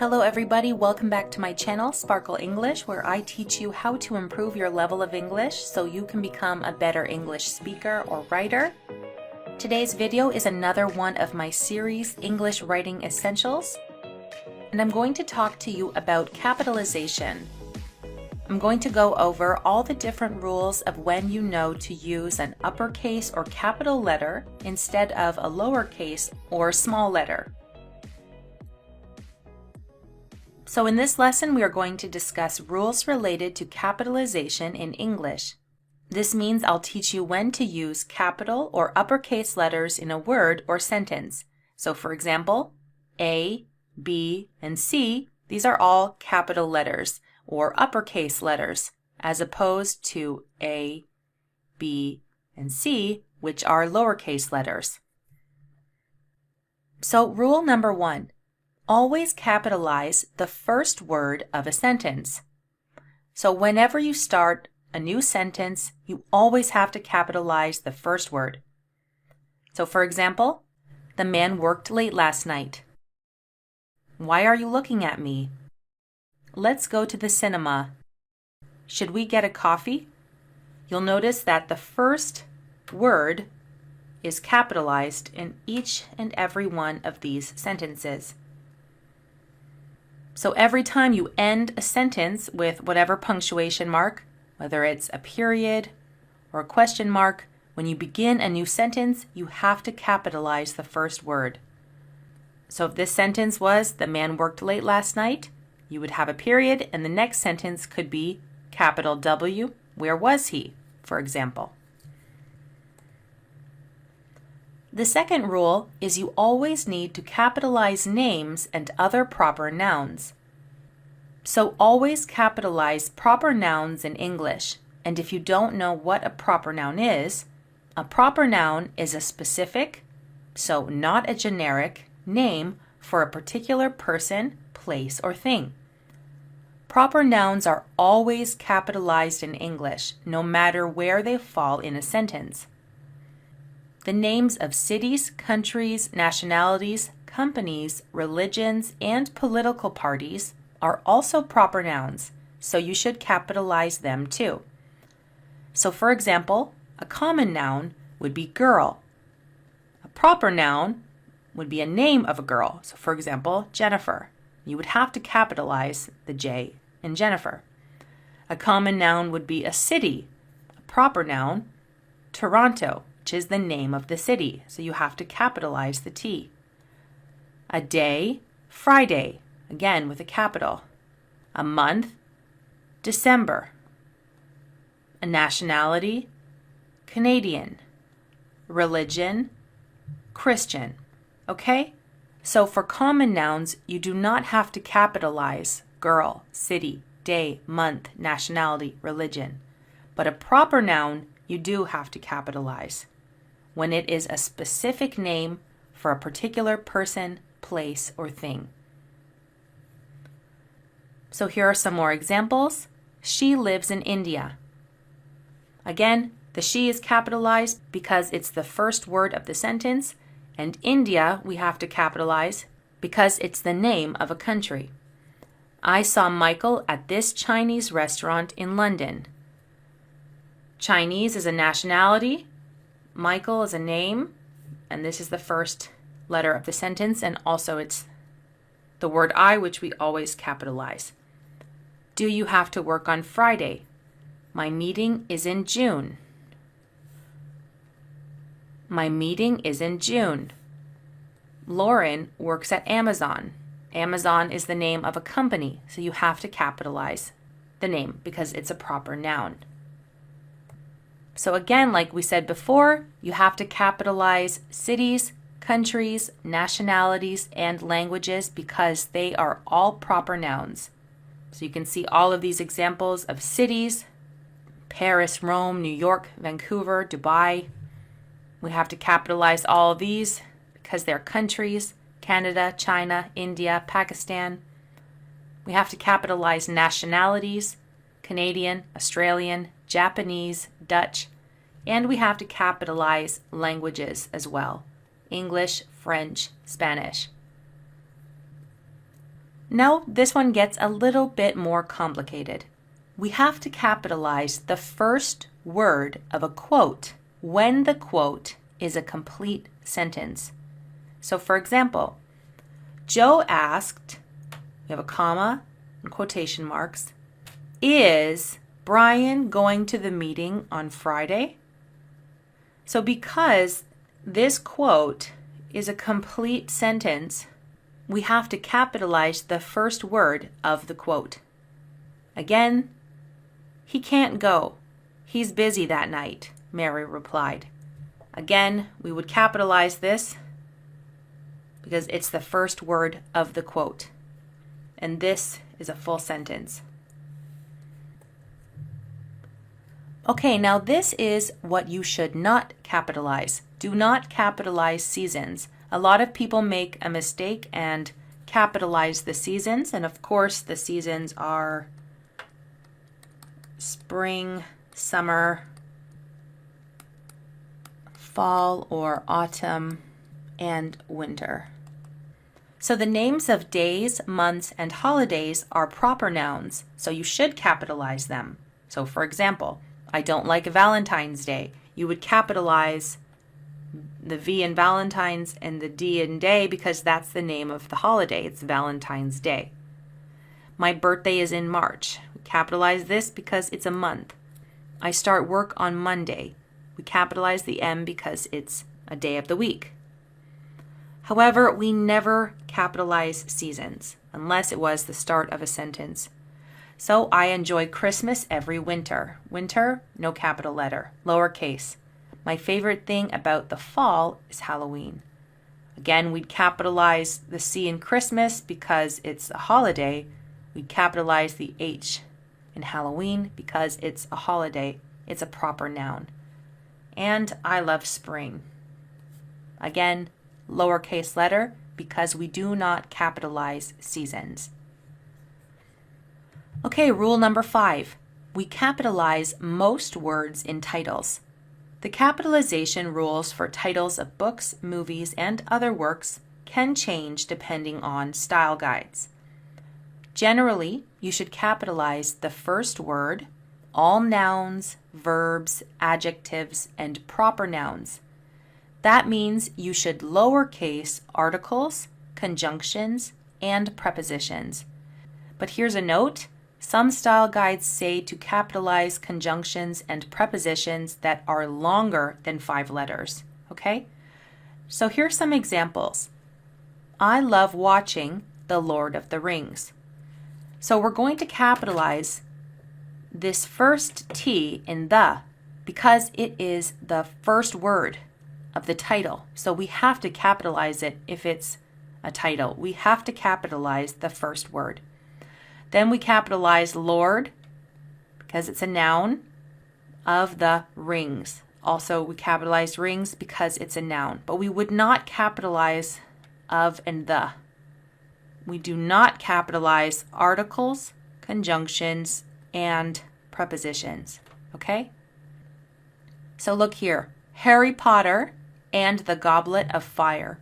Hello everybody, welcome back to my channel, Sparkle English, where I teach you how to improve your level of English so you can become a better English speaker or writer. Today's video is another one of my series, English Writing Essentials, and I'm going to talk to you about capitalization. I'm going to go over all the different rules of when you know to use an uppercase or capital letter instead of a lowercase or small letter. So in this lesson, we are going to discuss rules related to capitalization in English. This means I'll teach you when to use capital or uppercase letters in a word or sentence. So for example, A, B, and C, these are all capital letters or uppercase letters, as opposed to A, B, and C, which are lowercase letters. So rule number 1. Always capitalize the first word of a sentence. So whenever you start a new sentence, you always have to capitalize the first word. So for example, the man worked late last night. Why are you looking at me? Let's go to the cinema. Should we get a coffee? You'll notice that the first word is capitalized in each and every one of these sentences. So every time you end a sentence with whatever punctuation mark, whether it's a period or a question mark, when you begin a new sentence, you have to capitalize the first word. So if this sentence was, the man worked late last night, you would have a period, and the next sentence could be capital W, where was he, for example. The second rule is you always need to capitalize names and other proper nouns. So always capitalize proper nouns in English. And if you don't know what a proper noun is a specific, so not a generic, name for a particular person, place, or thing. Proper nouns are always capitalized in English, no matter where they fall in a sentence. The names of cities, countries, nationalities, companies, religions, and political parties are also proper nouns, so you should capitalize them too. So for example, a common noun would be girl. A proper noun would be a name of a girl. So for example, Jennifer. You would have to capitalize the J in Jennifer. A common noun would be a city. A proper noun, Toronto, which is the name of the city, so you have to capitalize the T. A day, Friday, again with a capital. A month, December. A nationality, Canadian. Religion, Christian. Okay? So for common nouns, you do not have to capitalize girl, city, day, month, nationality, religion. But a proper noun, you do have to capitalize when it is a specific name for a particular person, place, or thing. So here are some more examples. She lives in India. Again, the she is capitalized because it's the first word of the sentence, and India we have to capitalize because it's the name of a country. I saw Michael at this Chinese restaurant in London. Chinese is a nationality, Michael is a name, and this is the first letter of the sentence, and also it's the word I, which we always capitalize. Do you have to work on Friday? My meeting is in June. My meeting is in June. Lauren works at Amazon. Amazon is the name of a company, so you have to capitalize the name because it's a proper noun. So again, like we said before, you have to capitalize cities, countries, nationalities, and languages because they are all proper nouns. So you can see all of these examples of cities: Paris, Rome, New York, Vancouver, Dubai. We have to capitalize all of these because they're countries: Canada, China, India, Pakistan. We have to capitalize nationalities: Canadian, Australian, Japanese, Dutch, and we have to capitalize languages as well: English, French, Spanish. Now this one gets a little bit more complicated. We have to capitalize the first word of a quote when the quote is a complete sentence. So for example, Joe asked, we have a comma and quotation marks, is Brian going to the meeting on Friday? So because this quote is a complete sentence, we have to capitalize the first word of the quote. Again, he can't go. He's busy that night, Mary replied. Again, we would capitalize this because it's the first word of the quote. And this is a full sentence. Okay, now this is what you should not capitalize. Do not capitalize seasons. A lot of people make a mistake and capitalize the seasons, and of course the seasons are spring, summer, fall or autumn, and winter. So the names of days, months, and holidays are proper nouns, so you should capitalize them. So for example, I don't like Valentine's Day. You would capitalize the V in Valentine's and the D in day because that's the name of the holiday. It's Valentine's Day. My birthday is in March. We capitalize this because it's a month. I start work on Monday. We capitalize the M because it's a day of the week. However, we never capitalize seasons unless it was the start of a sentence. So I enjoy Christmas every winter. Winter, no capital letter, lowercase. My favorite thing about the fall is Halloween. Again, we'd capitalize the C in Christmas because it's a holiday. We'd capitalize the H in Halloween because it's a holiday. It's a proper noun. And I love spring. Again, lowercase letter because we do not capitalize seasons. Okay, rule number 5. We capitalize most words in titles. The capitalization rules for titles of books, movies, and other works can change depending on style guides. Generally, you should capitalize the first word, all nouns, verbs, adjectives, and proper nouns. That means you should lowercase articles, conjunctions, and prepositions. But here's a note. Some style guides say to capitalize conjunctions and prepositions that are longer than 5 letters, okay? So here's some examples. I love watching The Lord of the Rings. So we're going to capitalize this first T in the because it is the first word of the title. So we have to capitalize it if it's a title. We have to capitalize the first word. Then we capitalize Lord because it's a noun of the rings. Also, we capitalize rings because it's a noun, but we would not capitalize of and the. We do not capitalize articles, conjunctions, and prepositions, okay? So look here, Harry Potter and the Goblet of Fire.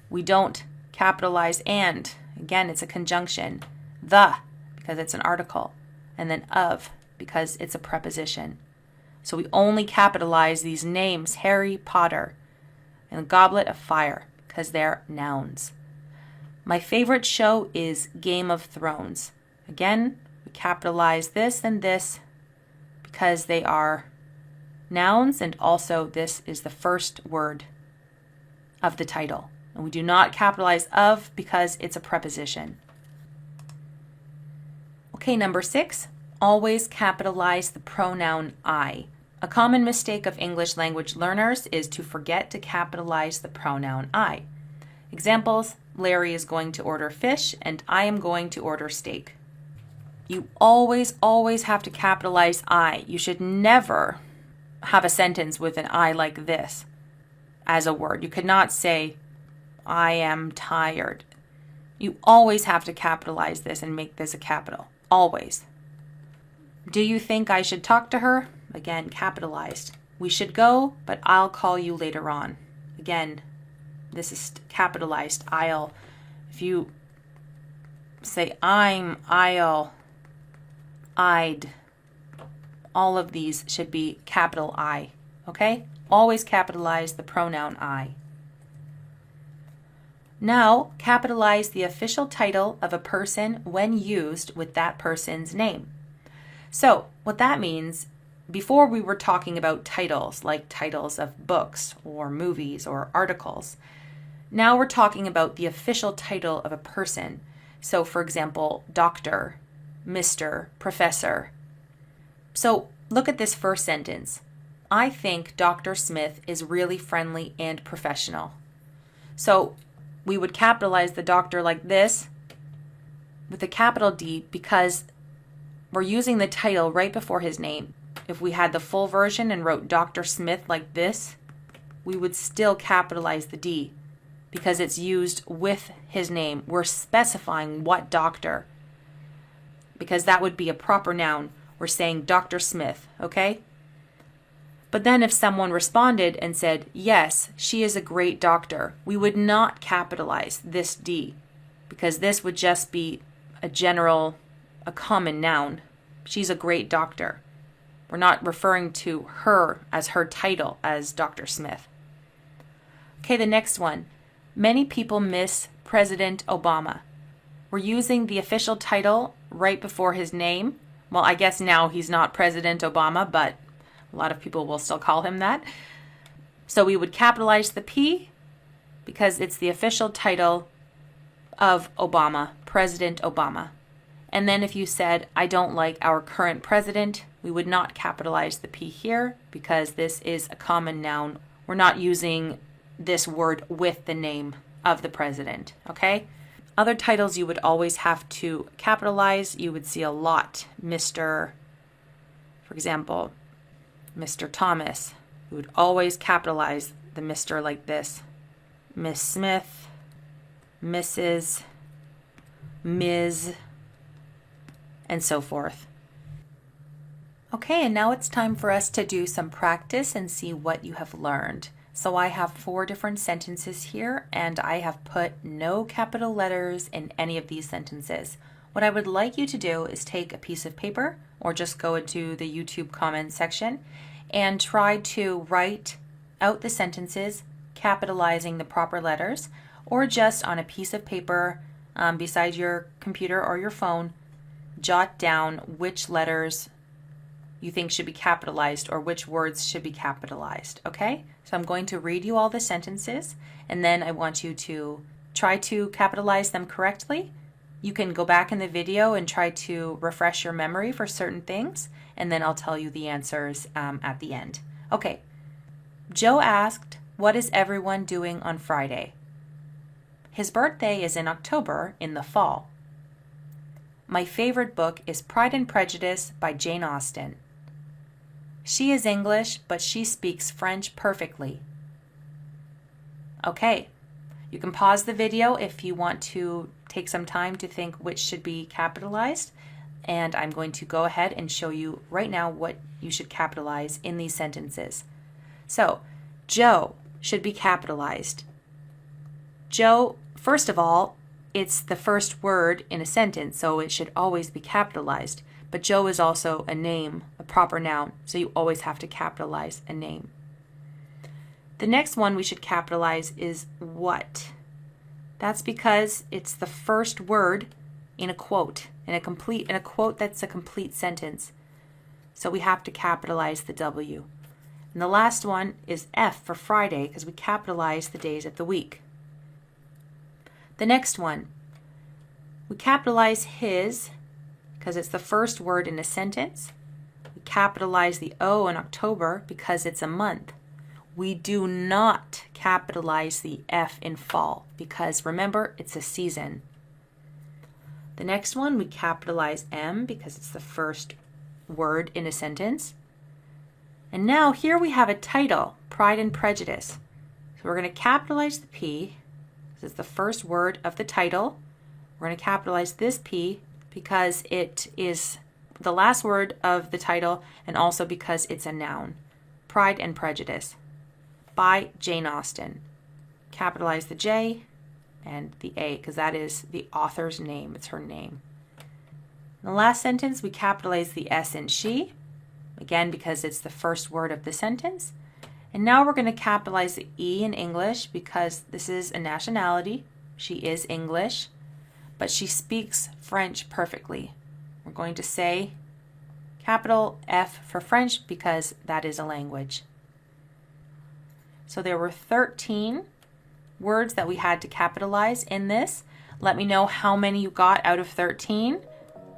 We don't capitalize and. Again, it's a conjunction. The, because it's an article, and then of, because it's a preposition. So we only capitalize these names, Harry Potter and Goblet of Fire, because they're nouns. My favorite show is Game of Thrones. Again, we capitalize this and this because they are nouns, and also this is the first word of the title. And we do not capitalize of because it's a preposition. Okay, number 6, always capitalize the pronoun I. A common mistake of English language learners is to forget to capitalize the pronoun I. Examples, Larry is going to order fish and I am going to order steak. You always have to capitalize I. You should never have a sentence with an I like this as a word. You could not say, I am tired. You always have to capitalize this and make this a capital. Always. Do you think I should talk to her? Again, capitalized. We should go, but I'll call you later on. Again, this is capitalized. I'll. If you say I'm, I'll, I'd. All of these should be capital I, okay? Always capitalize the pronoun I. Now, capitalize the official title of a person when used with that person's name. So, what that means, before we were talking about titles, like titles of books or movies or articles. Now we're talking about the official title of a person. So, for example, doctor, Mr., professor. So, look at this first sentence. I think Dr. Smith is really friendly and professional. So, we would capitalize the doctor like this with a capital D because we're using the title right before his name. If we had the full version and wrote Dr. Smith like this, we would still capitalize the D because it's used with his name. We're specifying what doctor, because that would be a proper noun. We're saying Dr. Smith, okay? But then if someone responded and said, yes, she is a great doctor, we would not capitalize this D because this would just be a common noun. She's a great doctor. We're not referring to her as her title as Dr. Smith. Okay, the next one. Many people miss President Obama. We're using the official title right before his name. Well, I guess now he's not President Obama, but a lot of people will still call him that. So we would capitalize the P because it's the official title of Obama, President Obama. And then if you said, I don't like our current president, we would not capitalize the P here because this is a common noun. We're not using this word with the name of the president, okay? Other titles you would always have to capitalize. You would see a lot. Mr., for example, Mr. Thomas. We would always capitalize the Mr. like this. Miss Smith, Mrs., Ms., and so forth. Okay, and now it's time for us to do some practice and see what you have learned. So I have 4 different sentences here, and I have put no capital letters in any of these sentences. What I would like you to do is take a piece of paper or just go into the YouTube comment section and try to write out the sentences capitalizing the proper letters, or just on a piece of paper beside your computer or your phone, jot down which letters you think should be capitalized or which words should be capitalized, okay? So I'm going to read you all the sentences, and then I want you to try to capitalize them correctly. You can go back in the video and try to refresh your memory for certain things, and then I'll tell you the answers at the end. Okay. Joe asked, what is everyone doing on Friday? His birthday is in October in the fall. My favorite book is Pride and Prejudice by Jane Austen. She is English, but she speaks French perfectly. Okay, you can pause the video if you want to take some time to think which should be capitalized, and I'm going to go ahead and show you right now what you should capitalize in these sentences. So, Joe should be capitalized. Joe, first of all, it's the first word in a sentence, so it should always be capitalized. But Joe is also a name, a proper noun, so you always have to capitalize a name. The next one we should capitalize is what. That's because it's the first word in a quote, in a quote that's a complete sentence. So we have to capitalize the W. And the last one is F for Friday, because we capitalize the days of the week. The next one, we capitalize his because it's the first word in a sentence. We capitalize the O in October because it's a month. We do not capitalize the F in fall because, remember, it's a season. The next one, we capitalize M because it's the first word in a sentence. And now here we have a title, Pride and Prejudice. So we're going to capitalize the P. This is the first word of the title. We're going to capitalize this P because it is the last word of the title and also because it's a noun. Pride and Prejudice by Jane Austen. Capitalize the J and the A, because that is the author's name. It's her name. In the last sentence, we capitalize the S in she, again because it's the first word of the sentence. And now we're going to capitalize the E in English because this is a nationality. She is English, but she speaks French perfectly. We're going to say capital F for French because that is a language. So there were 13 words that we had to capitalize in this. Let me know how many you got out of 13.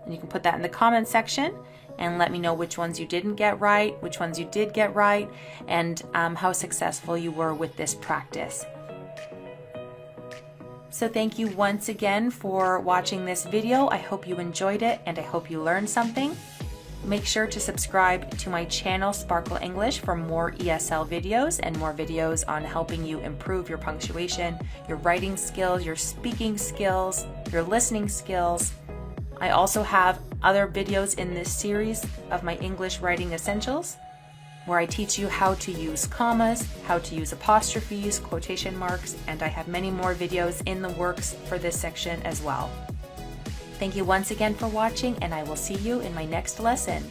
And you can put that in the comment section and let me know which ones you didn't get right, which ones you did get right, and how successful you were with this practice. So thank you once again for watching this video. I hope you enjoyed it and I hope you learned something. Make sure to subscribe to my channel, Sparkle English, for more ESL videos and more videos on helping you improve your punctuation, your writing skills, your speaking skills, your listening skills. I also have other videos in this series of my English Writing Essentials where I teach you how to use commas, how to use apostrophes, quotation marks, and I have many more videos in the works for this section as well. Thank you once again for watching, and I will see you in my next lesson.